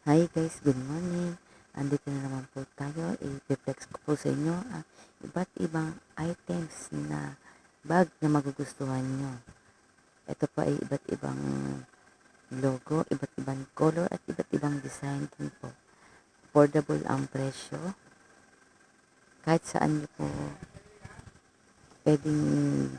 Hi guys, good morning. Andito na naman po tayo. I-flex ko po sa inyo ang iba't ibang items na bag na magugustuhan nyo. Ito pa ay iba't ibang logo, iba't ibang color at iba't ibang design din po. Affordable ang presyo. Kahit saan nyo po pwedeng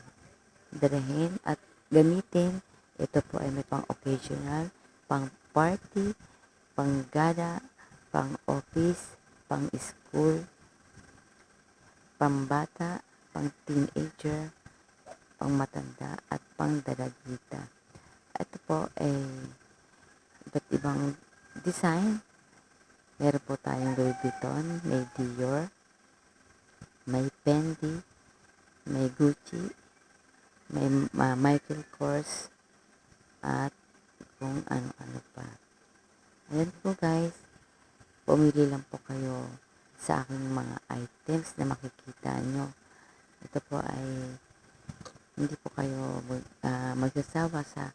dalhin at gamitin. Ito po ay may pang occasional, pang party, pang gala, pang office, pang school, pang bata, pang teenager, pang matanda, at pang dalagita. Ito po ay iba't ibang design. Meron po tayong Louis Vuitton, may Dior, may Fendi, may Gucci, may Michael Kors, at kung ano-ano pa. Ayan po guys, pumili lang po kayo sa aking mga items na makikita nyo. Ito po ay hindi po kayo magsasawa sa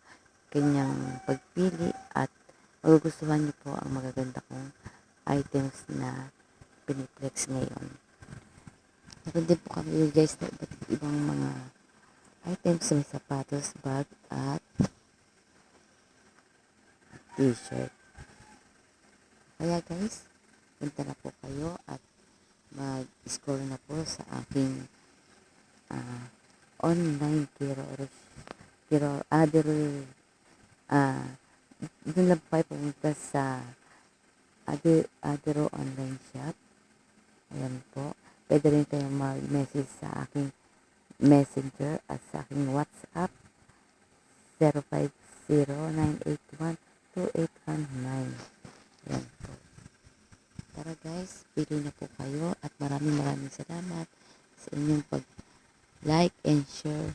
kanyang pagpili at magugustuhan nyo po ang magaganda kong items na piniplex ngayon. Meron din po kami guys na iba't ibang mga items, may sapatos, bag at t-shirt. Kaya guys, punta na po kayo at mag-score na po sa aking online doon lang po kayo pumunta sa Adero online shop. Ayan po. Pwede rin kayo mag-message sa aking messenger at sa aking WhatsApp 050-981-2819. Ayan po. Tara guys, pili na po kayo at maraming salamat sa inyong pag-like and share